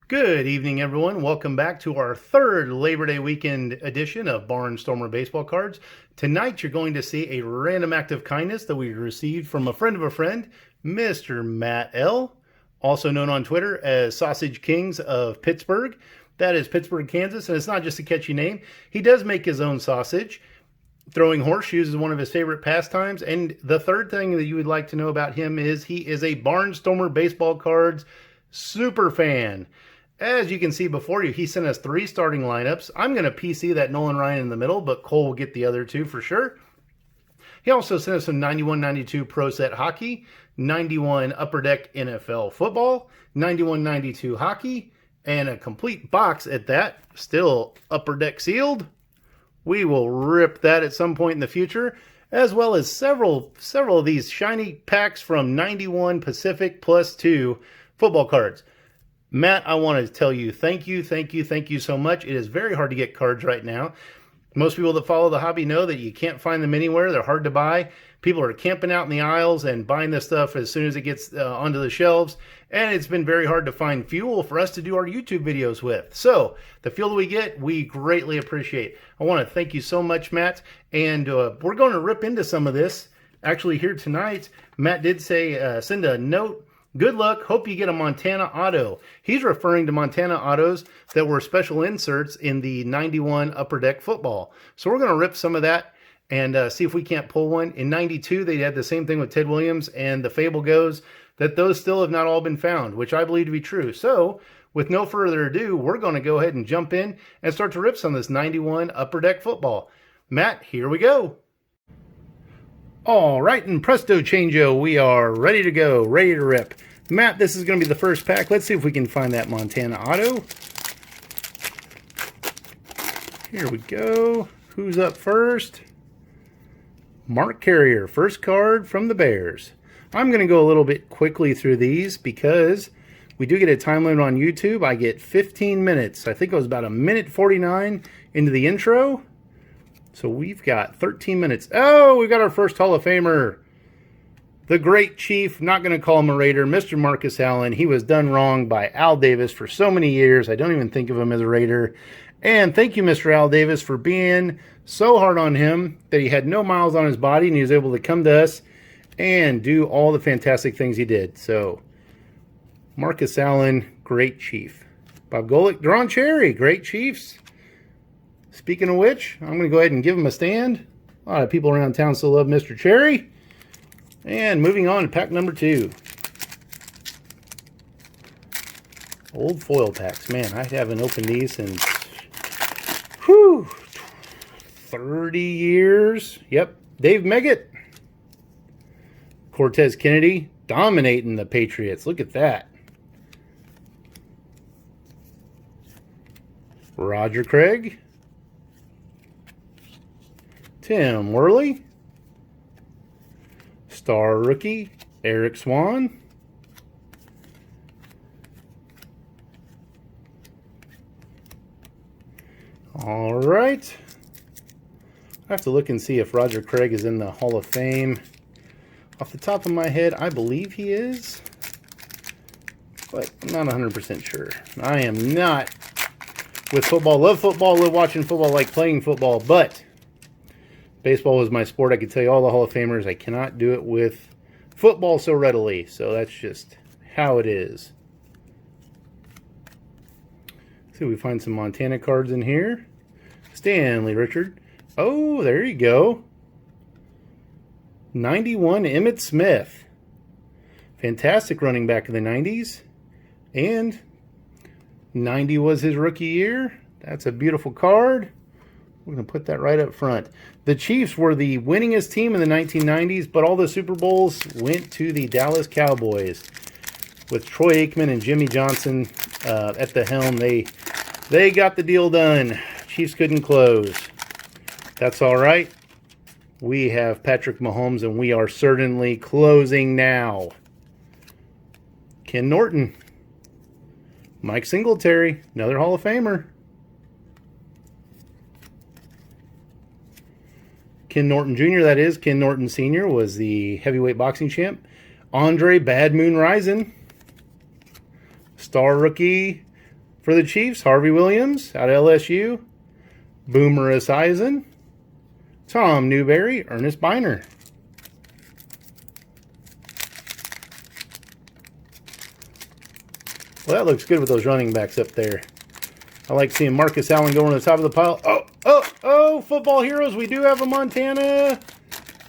Good evening, everyone. Welcome back to our third Labor Day weekend edition of Barnstormer Baseball Cards. Tonight, you're going to see a random act of kindness that we received from a friend of a friend, Mr. Matt L., also known on Twitter as Sausage Kings of Pittsburgh. That is Pittsburgh, Kansas, and it's not just a catchy name. He does make his own sausage. Throwing horseshoes is one of his favorite pastimes. And the third thing that you would like to know about him is he is a Barnstormer Baseball Cards super fan. As you can see before you, he sent us 3 starting lineups. I'm going to PC that Nolan Ryan in the middle, but Cole will get the other 2 for sure. He also sent us some 91-92 Pro Set Hockey, 91 Upper Deck NFL Football, 91-92 Hockey, and a complete box at that, still Upper Deck sealed. We will rip that at some point in the future, as well as several of these shiny packs from 91 Pacific Plus 2 football cards. Matt, I want to tell you thank you so much. It is very hard to get cards right now. Most people that follow the hobby know that you can't find them anywhere. They're hard to buy. People are camping out in the aisles and buying this stuff as soon as it gets onto the shelves. And it's been very hard to find fuel for us to do our YouTube videos with. So the fuel that we get, we greatly appreciate. I want to thank you so much, Matt. And we're going to rip into some of this. Actually, here tonight, Matt did say, send a note. Good luck. Hope you get a Montana auto. He's referring to Montana autos that were special inserts in the 91 Upper Deck football. So we're going to rip some of that and see if we can't pull one. In 92, they had the same thing with Ted Williams, and the fable goes that those still have not all been found, which I believe to be true. So with no further ado, we're going to go ahead and jump in and start to rip some of this 91 Upper Deck football. Matt, here we go. All right, and presto changeo, we are ready to go, ready to rip. Matt, this is going to be the first pack. Let's see if we can find that Montana auto. Here we go. Who's up first? Mark Carrier, first card from the Bears. I'm going to go a little bit quickly through these because we do get a time limit on YouTube. I get 15 minutes. I think it was about 1:49 into the intro. So we've got 13 minutes. Oh, we've got our first Hall of Famer. The great Chief, not going to call him a Raider, Mr. Marcus Allen. He was done wrong by Al Davis for so many years. I don't even think of him as a Raider. And thank you, Mr. Al Davis, for being so hard on him that he had no miles on his body and he was able to come to us and do all the fantastic things he did. So, Marcus Allen, great Chief. Bob Golick, Drawn Cherry, great Chiefs. Speaking of which, I'm going to go ahead and give him a stand. A lot of people around town still love Mr. Cherry. And moving on to pack number 2. Old foil packs. Man, I haven't opened these since 30 years. Yep. Dave Meggett. Cortez Kennedy dominating the Patriots. Look at that. Roger Craig. Tim Worley. Star rookie, Eric Swan. All right. I have to look and see if Roger Craig is in the Hall of Fame. Off the top of my head, I believe he is, but I'm not 100% sure. I am not with football. Love watching football, like playing football, but baseball was my sport. I could tell you all the Hall of Famers. I cannot do it with football so readily. So that's just how it is. Let's see if we find some Montana cards in here. Stanley Richard. Oh, there you go. 91 Emmitt Smith. Fantastic running back in the 90s. And 90 was his rookie year. That's a beautiful card. We're going to put that right up front. The Chiefs were the winningest team in the 1990s, but all the Super Bowls went to the Dallas Cowboys. With Troy Aikman and Jimmy Johnson at the helm, they got the deal done. Chiefs couldn't close. That's all right. We have Patrick Mahomes, and we are certainly closing now. Ken Norton. Mike Singletary, another Hall of Famer. Ken Norton Jr., that is. Ken Norton Sr. was the heavyweight boxing champ. Andre Bad Moon Rising. Star rookie, For the Chiefs, Harvey Williams out of LSU, Boomer Esiason, Tom Newberry, Ernest Biner. Well, that looks good with those running backs up there. I like seeing Marcus Allen go on the top of the pile. Oh, Football Heroes, we do have a Montana.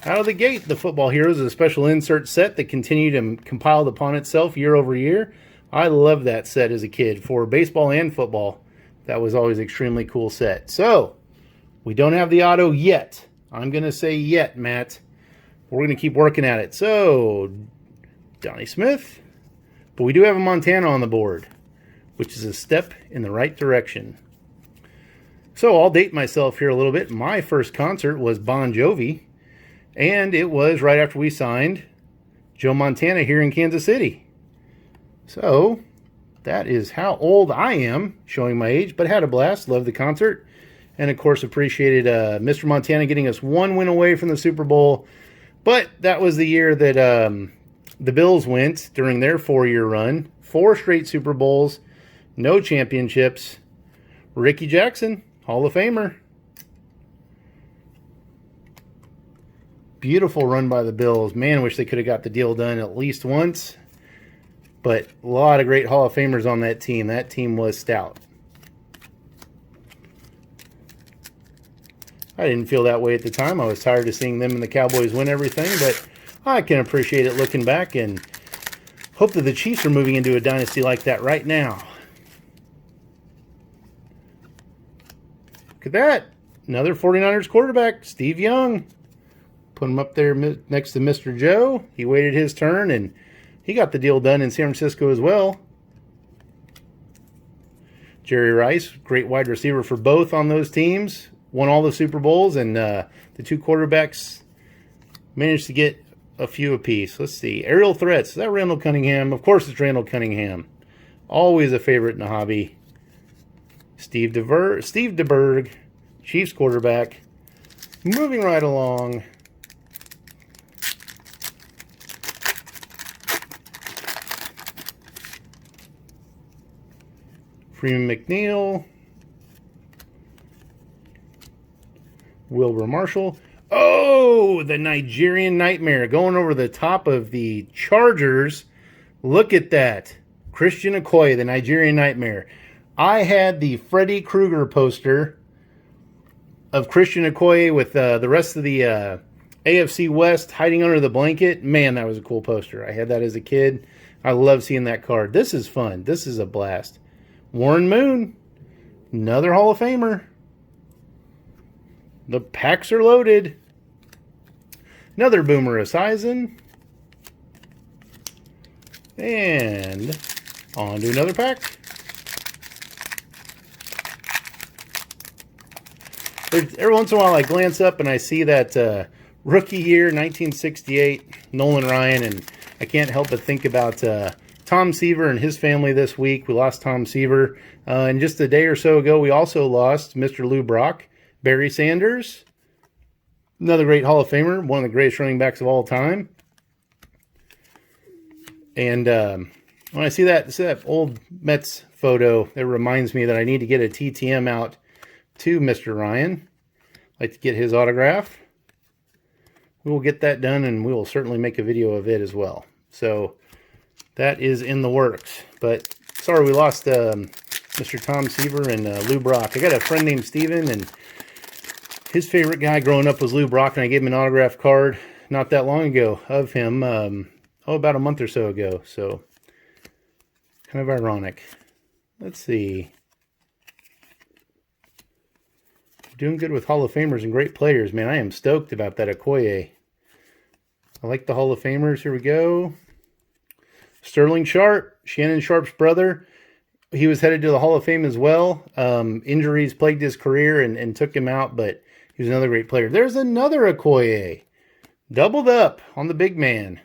Out of the gate, the Football Heroes is a special insert set that continued to compile upon itself year over year. I loved that set as a kid for baseball and football. That was always an extremely cool set. So, we don't have the auto yet. I'm going to say yet, Matt. We're going to keep working at it. So, Donnie Smith. But we do have a Montana on the board, which is a step in the right direction. So, I'll date myself here a little bit. My first concert was Bon Jovi. And it was right after we signed Joe Montana here in Kansas City. So, that is how old I am, showing my age, but had a blast, loved the concert, and of course appreciated Mr. Montana getting us one win away from the Super Bowl. But that was the year that the Bills went during their 4-year run. 4 straight Super Bowls, no championships. Ricky Jackson, Hall of Famer. Beautiful run by the Bills. Man, I wish they could have got the deal done at least once. But a lot of great Hall of Famers on that team. That team was stout. I didn't feel that way at the time. I was tired of seeing them and the Cowboys win everything. But I can appreciate it looking back and hope that the Chiefs are moving into a dynasty like that right now. Look at that. Another 49ers quarterback, Steve Young. Put him up there next to Mr. Joe. He waited his turn, and he got the deal done in San Francisco as well. Jerry Rice, great wide receiver for both on those teams. Won all the Super Bowls, and the 2 quarterbacks managed to get a few apiece. Let's see. Aerial threats. Is that Randall Cunningham? Of course it's Randall Cunningham. Always a favorite in the hobby. Steve DeBerg, Chiefs quarterback. Moving right along. Freeman McNeil. Wilbur Marshall. Oh, the Nigerian Nightmare going over the top of the Chargers. Look at that. Christian Okoye, the Nigerian Nightmare. I had the Freddy Krueger poster of Christian Okoye with the rest of the AFC West hiding under the blanket. Man, that was a cool poster. I had that as a kid. I love seeing that card. This is fun. This is a blast. Warren Moon, another Hall of Famer. The packs are loaded. Another Boomer Esiason. And on to another pack. Every once in a while I glance up and I see that rookie year, 1968, Nolan Ryan, and I can't help but think about Tom Seaver and his family this week. We lost Tom Seaver. And just a day or so ago, we also lost Mr. Lou Brock, Barry Sanders, another great Hall of Famer, one of the greatest running backs of all time. And when I see that old Mets photo, it reminds me that I need to get a TTM out to Mr. Ryan. I'd like to get his autograph. We will get that done, and we will certainly make a video of it as well. So that is in the works. But sorry we lost Mr. Tom Seaver and Lou Brock. I got a friend named Steven, and his favorite guy growing up was Lou Brock, and I gave him an autograph card not that long ago of him, about a month or so ago. So kind of ironic. Let's see. Doing good with Hall of Famers and great players. Man, I am stoked about that Okoye. I like the Hall of Famers. Here we go. Sterling Sharp, Shannon Sharp's brother. He was headed to the Hall of Fame as well. Injuries plagued his career and took him out, but he was another great player. There's another Okoye. Doubled up on the big man.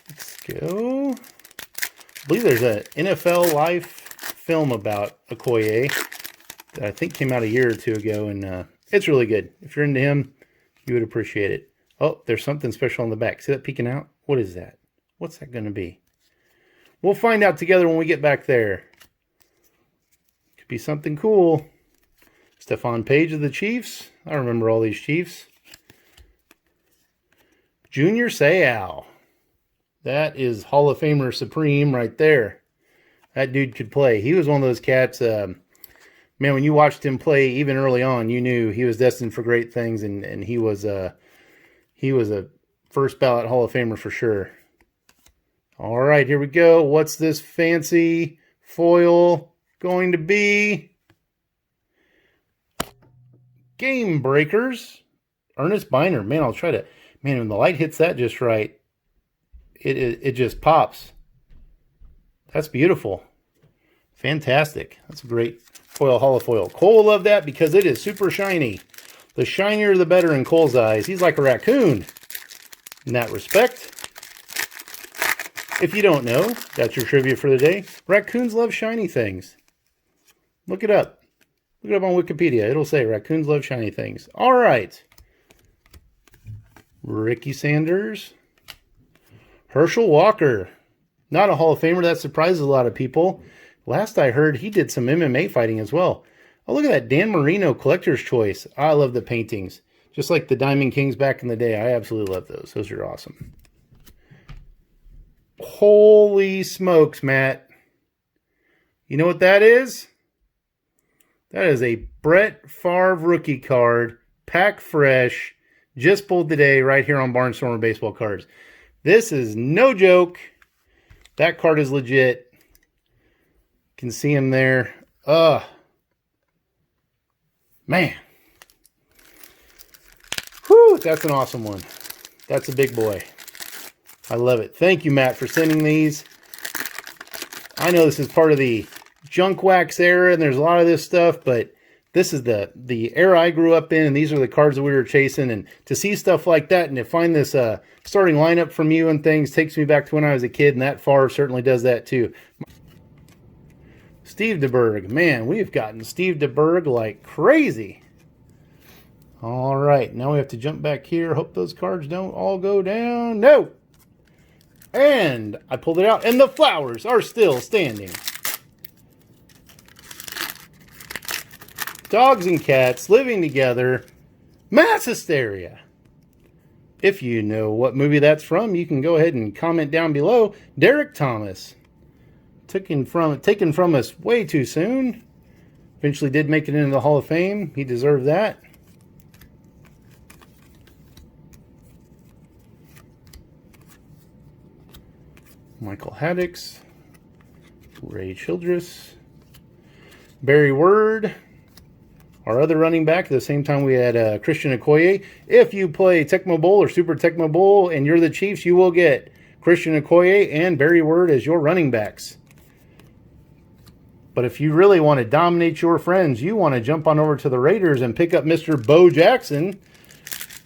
Let's go. I believe there's an NFL Live film about Okoye that I think came out a year or two ago, and it's really good. If you're into him, you would appreciate it. Oh, there's something special on the back. See that peeking out? What is that? What's that going to be? We'll find out together when we get back there. Could be something cool. Stephon Page of the Chiefs. I remember all these Chiefs. Junior Seau. That is Hall of Famer Supreme right there. That dude could play. He was one of those cats, man, when you watched him play even early on, you knew he was destined for great things, and he was a first ballot Hall of Famer for sure. All right, here we go. What's this fancy foil going to be? Game Breakers. Ernest Biner. Man, I'll try to... Man, when the light hits that just right, it just pops. That's beautiful. Fantastic. That's a great foil, Hall of Foil. Cole will love that because it is super shiny. The shinier the better in Cole's eyes. He's like a raccoon in that respect. If you don't know, that's your trivia for the day. Raccoons love shiny things. Look it up. Look it up on Wikipedia. It'll say raccoons love shiny things. All right. Ricky Sanders. Herschel Walker. Not a Hall of Famer. That surprises a lot of people. Last I heard, he did some MMA fighting as well. Oh, look at that. Dan Marino Collector's Choice. I love the paintings. Just like the Diamond Kings back in the day. I absolutely love those. Those are awesome. Holy smokes, Matt. You know what that is? That is a Brett Favre rookie card. Pack fresh. Just pulled today right here on Barnstormer Baseball Cards. This is no joke. That card is legit. You can see him there. Man. Whew, that's an awesome one. That's a big boy. I love it. Thank you, Matt, for sending these. I know this is part of the junk wax era, and there's a lot of this stuff, but this is the era I grew up in, and these are the cards that we were chasing. And to see stuff like that and to find this starting lineup from you and things takes me back to when I was a kid, and that Favre certainly does that too. Steve DeBerg. Man, we've gotten Steve DeBerg like crazy. All right, now we have to jump back here. Hope those cards don't all go down. No! And I pulled it out, and the flowers are still standing. Dogs and cats living together. Mass hysteria. If you know what movie that's from, you can go ahead and comment down below. Derek Thomas. Taken from us way too soon. Eventually did make it into the Hall of Fame. He deserved that. Michael Haddix. Ray Childress. Barry Word. Our other running back, at the same time we had Christian Okoye. If you play Tecmo Bowl or Super Tecmo Bowl and you're the Chiefs, you will get Christian Okoye and Barry Word as your running backs. But if you really want to dominate your friends, you want to jump on over to the Raiders and pick up Mr. Bo Jackson,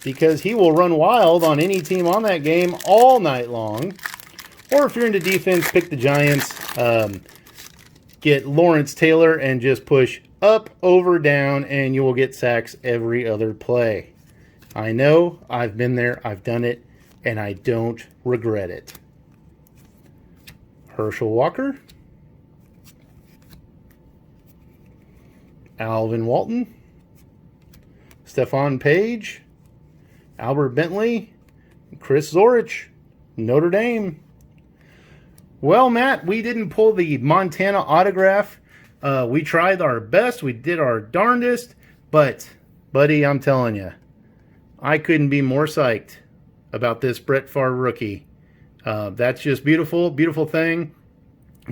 because he will run wild on any team on that game all night long. Or if you're into defense, pick the Giants. Get Lawrence Taylor and just push up, over, down, and you will get sacks every other play. I know, I've been there, I've done it, and I don't regret it. Herschel Walker. Alvin Walton. Stephon Page. Albert Bentley. Chris Zorich. Notre Dame. Well, Matt, we didn't pull the Montana autograph. We tried our best. We did our darndest. But, buddy, I'm telling you, I couldn't be more psyched about this Brett Favre rookie. That's just beautiful, beautiful thing.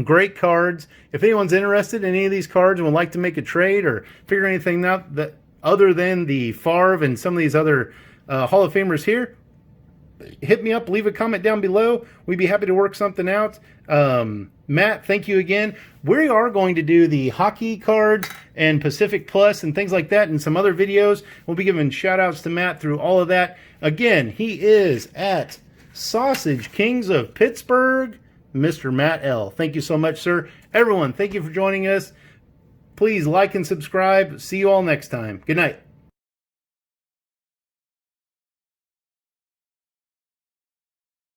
Great cards. If anyone's interested in any of these cards and would like to make a trade or figure anything out that other than the Favre and some of these other Hall of Famers here, hit me up, leave a comment down below. We'd be happy to work something out. Matt, thank you again. We are going to do the hockey cards and Pacific Plus and things like that in some other videos. We'll be giving shout outs to Matt through all of that. Again, he is at Sausage Kings of Pittsburgh, Mr. Matt L. Thank you so much, sir. Everyone, thank you for joining us. Please like and subscribe. See you all next time. Good night.